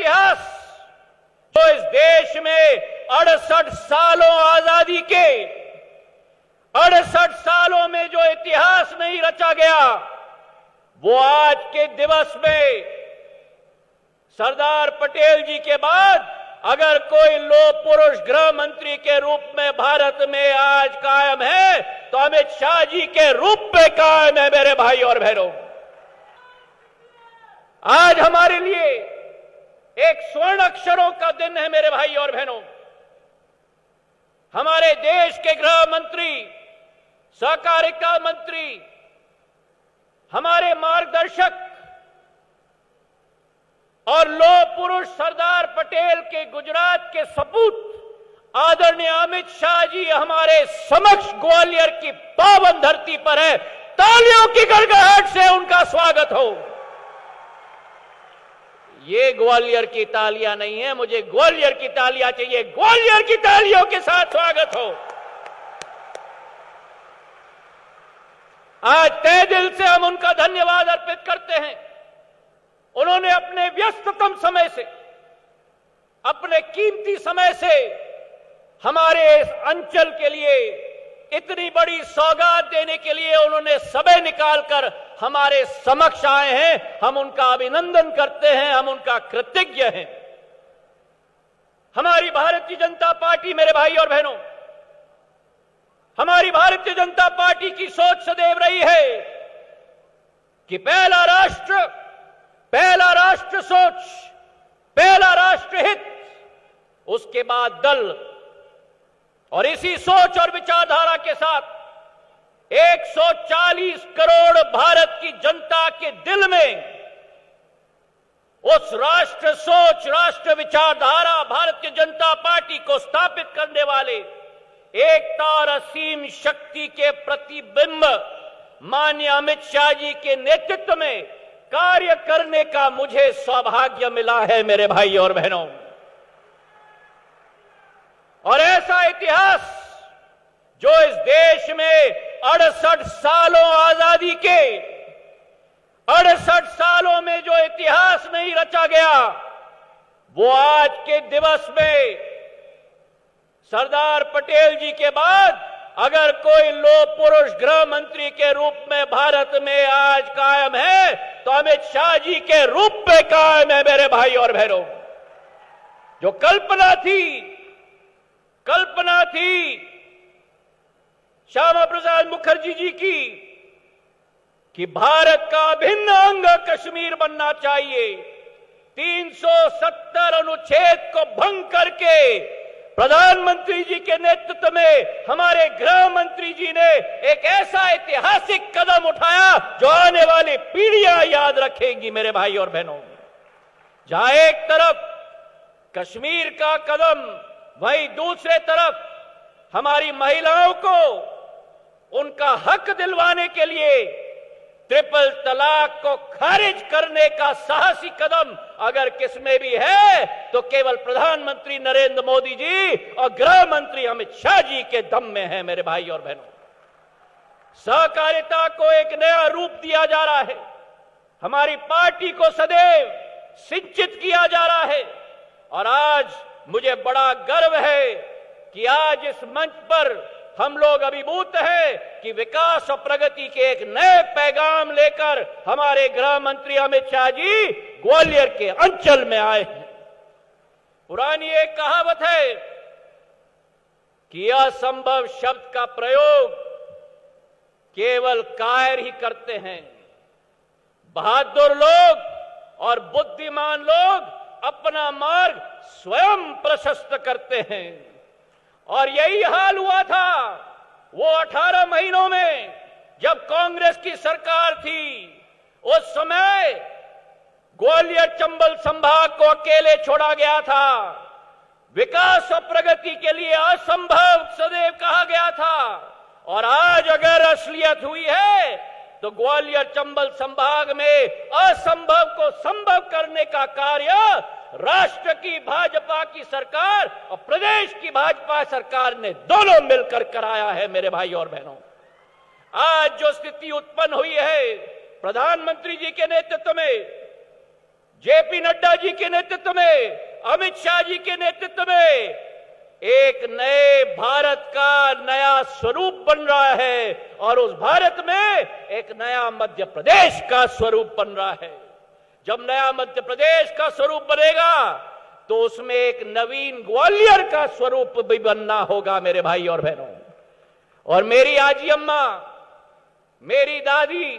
इतिहास तो इस देश में 68 सालों आजादी के 68 सालों में जो इतिहास नहीं रचा गया, वो आज के दिवस में सरदार पटेल जी के बाद अगर कोई लोह पुरुष गृह मंत्री के रूप में भारत में आज कायम है तो अमित शाह जी के रूप में कायम है। मेरे भाई और बहनों, आज हमारे लिए एक स्वर्ण अक्षरों का दिन है। मेरे भाई और बहनों, हमारे देश के गृह मंत्री, सहकारिता मंत्री, हमारे मार्गदर्शक और लौह पुरुष सरदार पटेल के गुजरात के सपूत आदरणीय अमित शाह जी हमारे समक्ष ग्वालियर की पावन धरती पर है। तालियों की गड़गड़ाहट से उनका स्वागत हो। ये ग्वालियर की तालियां नहीं है, मुझे ग्वालियर की तालियां चाहिए। ग्वालियर की तालियों के साथ स्वागत हो। आज तहे दिल से हम उनका धन्यवाद अर्पित करते हैं। उन्होंने अपने व्यस्ततम समय से, अपने कीमती समय से हमारे इस अंचल के लिए इतनी बड़ी सौगात देने के लिए उन्होंने समय निकालकर हमारे समक्ष आए हैं। हम उनका अभिनंदन करते हैं, हम उनका कृतज्ञ हैं। हमारी भारतीय जनता पार्टी, मेरे भाई और बहनों, हमारी भारतीय जनता पार्टी की सोच सदैव रही है कि पहला राष्ट्र सोच, पहला राष्ट्र हित, उसके बाद दल। और इसी सोच और विचारधारा के साथ 140 करोड़ भारत की जनता के दिल में उस राष्ट्र सोच, राष्ट्र विचारधारा, भारतीय जनता पार्टी को स्थापित करने वाले एकता और असीम शक्ति के प्रतिबिंब माननीय अमित शाह जी के नेतृत्व में कार्य करने का मुझे सौभाग्य मिला है। मेरे भाई और बहनों, और ऐसा इतिहास जो इस देश में 68 सालों आजादी के 68 सालों में जो इतिहास नहीं रचा गया, वो आज के दिवस में सरदार पटेल जी के बाद अगर कोई लोह पुरुष गृह मंत्री के रूप में भारत में आज कायम है तो अमित शाह जी के रूप में कायम है। मेरे भाई और बहनों, जो कल्पना थी श्यामा प्रसाद मुखर्जी जी की कि भारत का अभिन्न अंग कश्मीर बनना चाहिए, 370 अनुच्छेद को भंग करके प्रधानमंत्री जी के नेतृत्व में हमारे गृह मंत्री जी ने एक ऐसा ऐतिहासिक कदम उठाया जो आने वाली पीढ़ियां याद रखेंगी। मेरे भाई और बहनों, जहां एक तरफ कश्मीर का कदम, वहीं दूसरे तरफ हमारी महिलाओं को उनका हक दिलवाने के लिए ट्रिपल तलाक को खारिज करने का साहसी कदम अगर किसमें भी है तो केवल प्रधानमंत्री नरेंद्र मोदी जी और गृह मंत्री अमित शाह जी के दम में है। मेरे भाई और बहनों, सहकारिता को एक नया रूप दिया जा रहा है, हमारी पार्टी को सदैव सिंचित किया जा रहा है। और आज मुझे बड़ा गर्व है कि आज इस मंच पर हम लोग अभिभूत हैं कि विकास और प्रगति के एक नए पैगाम लेकर हमारे गृह मंत्री अमित शाह जी ग्वालियर के अंचल में आए हैं। पुरानी एक कहावत है कि असंभव शब्द का प्रयोग केवल कायर ही करते हैं। बहादुर लोग और बुद्धिमान लोग अपना मार्ग स्वयं प्रशस्त करते हैं। और यही हाल हुआ था वो 18 महीनों में जब कांग्रेस की सरकार थी। उस समय ग्वालियर चंबल संभाग को अकेले छोड़ा गया था। विकास और प्रगति के लिए असंभव सदैव कहा गया था। और आज अगर असलियत हुई है तो ग्वालियर चंबल संभाग में असंभव को संभव करने का कार्य राष्ट्र की भाजपा की सरकार और प्रदेश की भाजपा सरकार ने दोनों मिलकर कराया है। मेरे भाई और बहनों, आज जो स्थिति उत्पन्न हुई है प्रधानमंत्री जी के नेतृत्व में, जेपी नड्डा जी के नेतृत्व में, अमित शाह जी के नेतृत्व में एक नए भारत का नया स्वरूप बन रहा है और उस भारत में एक नया मध्य प्रदेश का स्वरूप बन रहा है। जब नया मध्य प्रदेश का स्वरूप बनेगा तो उसमें एक नवीन ग्वालियर का स्वरूप भी बनना होगा मेरे भाई और बहनों। और मेरी आजी अम्मा, मेरी दादी,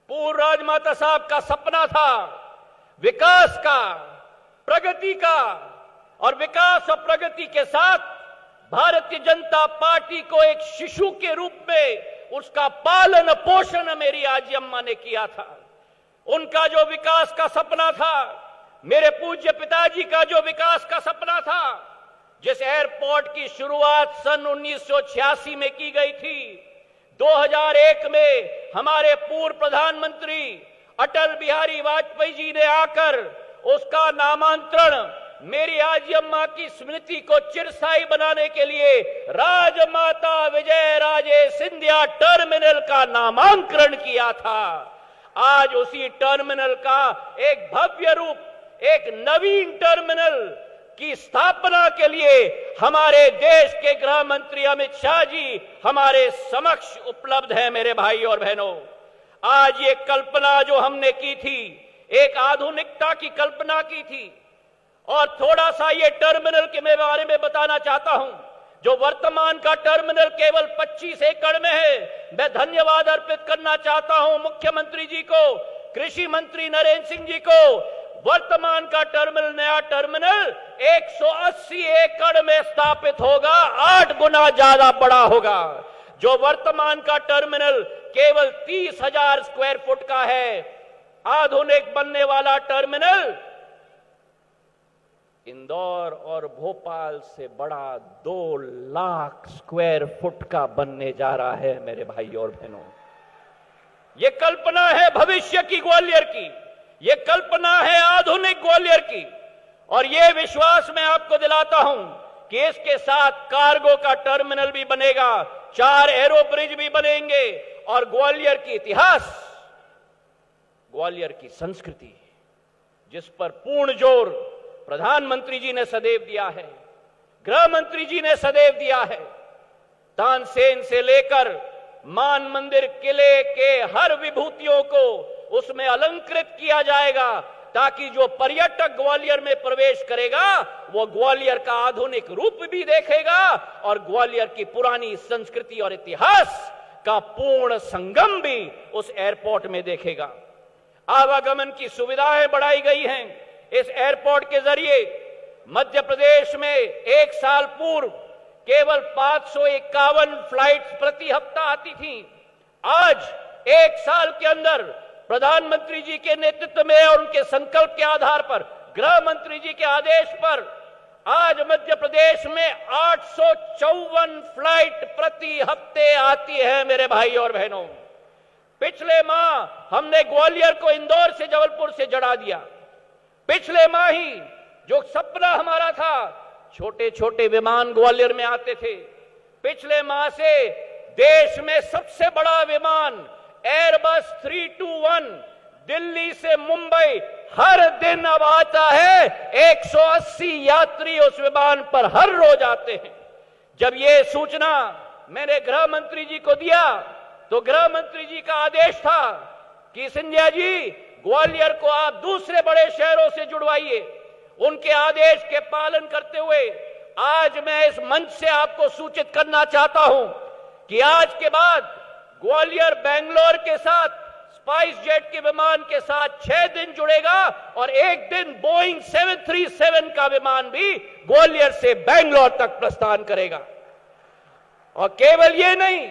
पूर्व राजमाता साहब का सपना था विकास का, प्रगति का, और विकास और प्रगति के साथ भारतीय जनता पार्टी को एक शिशु के रूप में उसका पालन पोषण मेरी आजी अम्मा ने किया था। उनका जो विकास का सपना था, मेरे पूज्य पिताजी का जो विकास का सपना था, जिस एयरपोर्ट की शुरुआत सन 1986 में की गई थी, 2001 में हमारे पूर्व प्रधानमंत्री अटल बिहारी वाजपेयी जी ने आकर उसका नामांतरण मेरी आजी अम्मा की स्मृति को चिरस्थायी बनाने के लिए राजमाता विजय राजे सिंधिया टर्मिनल का नामांकन किया था। आज उसी टर्मिनल का एक भव्य रूप, एक नवीन टर्मिनल की स्थापना के लिए हमारे देश के गृह मंत्री अमित शाह जी हमारे समक्ष उपलब्ध हैं मेरे भाई और बहनों। आज ये कल्पना जो हमने की थी, एक आधुनिकता की कल्पना की थी। और थोड़ा सा ये टर्मिनल के बारे में बताना चाहता हूं। जो वर्तमान का टर्मिनल केवल 25 एकड़ में है, मैं धन्यवाद अर्पित करना चाहता हूं मुख्यमंत्री जी को, कृषि मंत्री नरेंद्र सिंह जी को। वर्तमान का टर्मिनल, नया टर्मिनल 180 एकड़ में स्थापित होगा, 8 गुना ज्यादा बड़ा होगा। जो वर्तमान का टर्मिनल केवल 30,000 स्क्वायर फुट का है, आधुनिक बनने वाला टर्मिनल इंदौर और भोपाल से बड़ा 2 लाख स्क्वायर फुट का बनने जा रहा है मेरे भाई और बहनों। ये कल्पना है भविष्य की ग्वालियर की, ये कल्पना है आधुनिक ग्वालियर की। और ये विश्वास मैं आपको दिलाता हूं कि इसके साथ कार्गो का टर्मिनल भी बनेगा, 4 एरो ब्रिज भी बनेंगे और ग्वालियर की इतिहास, ग्वालियर की संस्कृति, जिस पर पूर्ण जोर प्रधानमंत्री जी ने सदैव दिया है, गृह मंत्री जी ने सदैव दिया है। तानसेन से लेकर मान मंदिर किले के हर विभूतियों को उसमें अलंकृत किया जाएगा, ताकि जो पर्यटक ग्वालियर में प्रवेश करेगा वो ग्वालियर का आधुनिक रूप भी देखेगा और ग्वालियर की पुरानी संस्कृति और इतिहास का पूर्ण संगम भी उस एयरपोर्ट में देखेगा। आवागमन की सुविधाएं बढ़ाई गई हैं। इस एयरपोर्ट के जरिए मध्य प्रदेश में एक साल पूर्व केवल 551 फ्लाइट्स प्रति हफ्ता आती थी। आज एक साल के अंदर प्रधानमंत्री जी के नेतृत्व में और उनके संकल्प के आधार पर, गृह मंत्री जी के आदेश पर आज मध्य प्रदेश में 854 फ्लाइट प्रति हफ्ते आती है मेरे भाई और बहनों। पिछले माह हमने ग्वालियर को इंदौर से, जबलपुर से जोड़ा दिया। पिछले माह ही जो सपना हमारा था, छोटे छोटे विमान ग्वालियर में आते थे, पिछले माह से देश में सबसे बड़ा विमान एयरबस 321 दिल्ली से मुंबई हर दिन अब आता है। 180 यात्री उस विमान पर हर रोज आते हैं। जब ये सूचना मैंने गृह मंत्री जी को दिया तो गृह मंत्री जी का आदेश था कि सिंधिया जी, ग्वालियर को आप दूसरे बड़े शहरों से जुड़वाइए। उनके आदेश के पालन करते हुए आज मैं इस मंच से आपको सूचित करना चाहता हूं कि आज के बाद ग्वालियर बेंगलोर के साथ स्पाइस जेट के विमान के साथ 6 दिन जुड़ेगा और एक दिन बोइंग 737 का विमान भी ग्वालियर से बेंगलोर तक प्रस्थान करेगा। और केवल ये नहीं,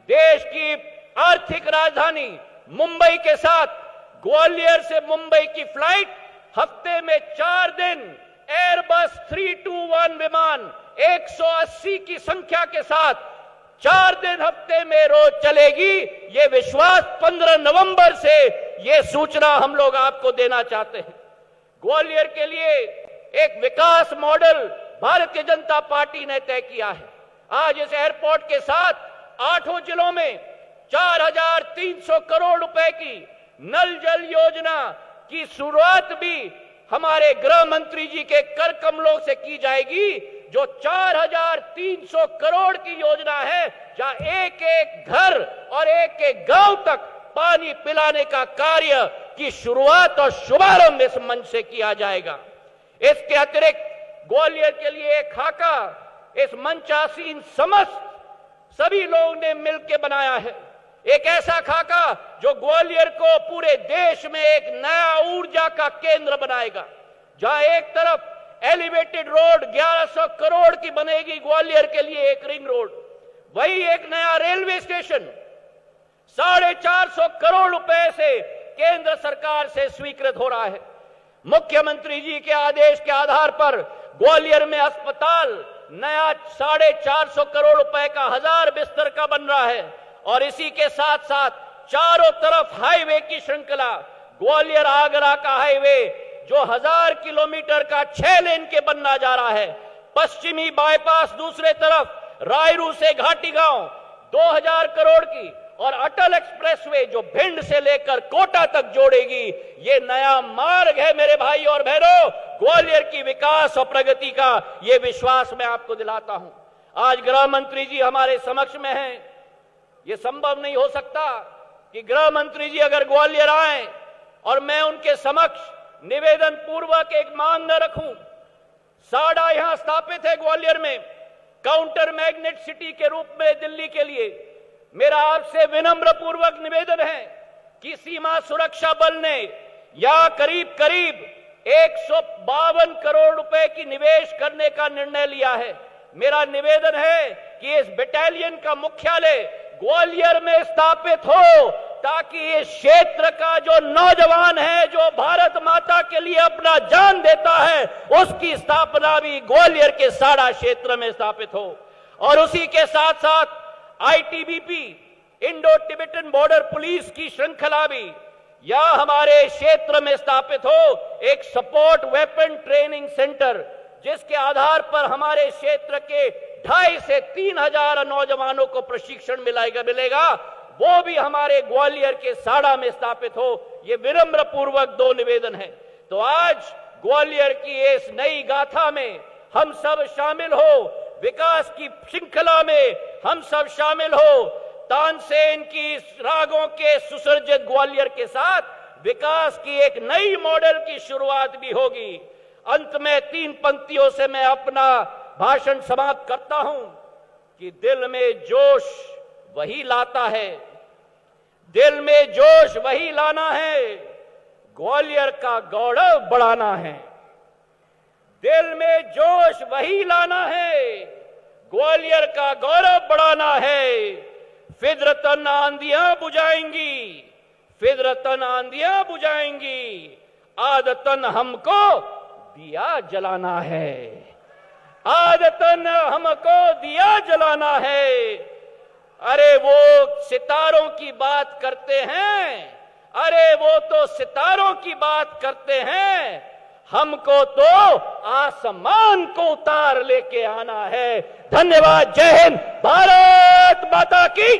देश की आर्थिक राजधानी मुंबई के साथ ग्वालियर से मुंबई की फ्लाइट हफ्ते में 4 दिन एयरबस 321 विमान 180 की संख्या के साथ 4 दिन हफ्ते में रोज चलेगी। ये विश्वास 15 नवंबर से ये सूचना हम लोग आपको देना चाहते हैं। ग्वालियर के लिए एक विकास मॉडल भारतीय जनता पार्टी ने तय किया है। आज इस एयरपोर्ट के साथ 8 जिलों में 4,300 करोड़ रुपए की नल जल योजना की शुरुआत भी हमारे गृह मंत्री जी के कर कमलों से की जाएगी, जो 4,300 करोड़ की योजना है, जहां एक एक घर और एक एक गांव तक पानी पिलाने का कार्य की शुरुआत और शुभारंभ इस मंच से किया जाएगा। इसके अतिरिक्त ग्वालियर के लिए एक खाका इस मंचासीन समस्त सभी लोगों ने मिलकर बनाया है। एक ऐसा खाका जो ग्वालियर को पूरे देश में एक नया ऊर्जा का केंद्र बनाएगा, जहां एक तरफ एलिवेटेड रोड 1100 करोड़ की बनेगी ग्वालियर के लिए एक रिंग रोड, वही एक नया रेलवे स्टेशन 450 करोड़ रुपए से केंद्र सरकार से स्वीकृत हो रहा है। मुख्यमंत्री जी के आदेश के आधार पर ग्वालियर में अस्पताल नया 450 करोड़ रुपए का 1000 बिस्तर का बन रहा है, और इसी के साथ साथ चारों तरफ हाईवे की श्रृंखला, ग्वालियर आगरा का हाईवे जो 1000 किलोमीटर का 6 लेन के बनना जा रहा है, पश्चिमी बाईपास दूसरे तरफ रायरू से घाटी गांव 2000 करोड़ की, और अटल एक्सप्रेसवे जो भिंड से लेकर कोटा तक जोड़ेगी, ये नया मार्ग है मेरे भाई और बहनों ग्वालियर की विकास और प्रगति का। ये विश्वास मैं आपको दिलाता हूं। आज गृह मंत्री जी हमारे समक्ष में हैं। ये संभव नहीं हो सकता कि गृह मंत्री जी अगर ग्वालियर आए और मैं उनके समक्ष निवेदन पूर्वक एक मांग न रखूं। साडा यहां स्थापित है ग्वालियर में काउंटर मैग्नेट सिटी के रूप में दिल्ली के लिए। मेरा आपसे विनम्र पूर्वक निवेदन है कि सीमा सुरक्षा बल ने या करीब करीब 152 करोड़ रुपए की निवेश करने का निर्णय लिया है। मेरा निवेदन है कि इस बटालियन का मुख्यालय ग्वालियर में स्थापित हो, ताकि इस क्षेत्र का जो नौजवान है, जो भारत माता के लिए अपना जान देता है, उसकी स्थापना भी ग्वालियर के साडा क्षेत्र में स्थापित हो। और उसी के साथ साथ ITBP Indo Tibetan border police की श्रृंखला भी या हमारे क्षेत्र में स्थापित हो, एक सपोर्ट वेपन ट्रेनिंग सेंटर, जिसके आधार पर हमारे क्षेत्र के 2,500 से 3,000 नौजवानों को प्रशिक्षण मिलेगा, वो भी हमारे ग्वालियर के साडा में स्थापित हो। ये विनम्र पूर्वक 2 निवेदन है। तो आज ग्वालियर की इस नई गाथा में हम सब शामिल हो, विकास की श्रृंखला में हम सब शामिल हो। तानसेन की रागों के सुसज्जित ग्वालियर के साथ विकास की एक नई मॉडल की शुरुआत भी होगी। अंत में 3 पंक्तियों से मैं अपना भाषण समाप्त करता हूं कि दिल में जोश वही लाता है, दिल में जोश वही लाना है, ग्वालियर का गौरव बढ़ाना है। दिल में जोश वही लाना है, ग्वालियर का गौरव बढ़ाना है। फिदरतन आंधियां बुझाएंगी, फिदरतन आंधियां बुझाएंगी, आदतन हमको दिया जलाना है, आदतन हमको दिया जलाना है। अरे वो सितारों की बात करते हैं, अरे वो तो सितारों की बात करते हैं, हमको तो आसमान को उतार लेके आना है। धन्यवाद। जय हिंद। भारत माता की।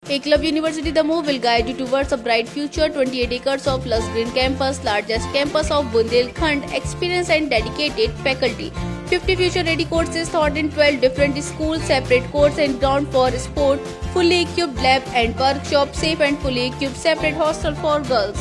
Eklavya University Damoh will guide you towards a bright future. 28 acres of lush green campus, largest campus of Bundelkhand, experienced and dedicated faculty. 50 future-ready courses taught in 12 different schools, separate courts and ground for sport, fully equipped lab and workshop, safe and fully equipped separate hostel for girls.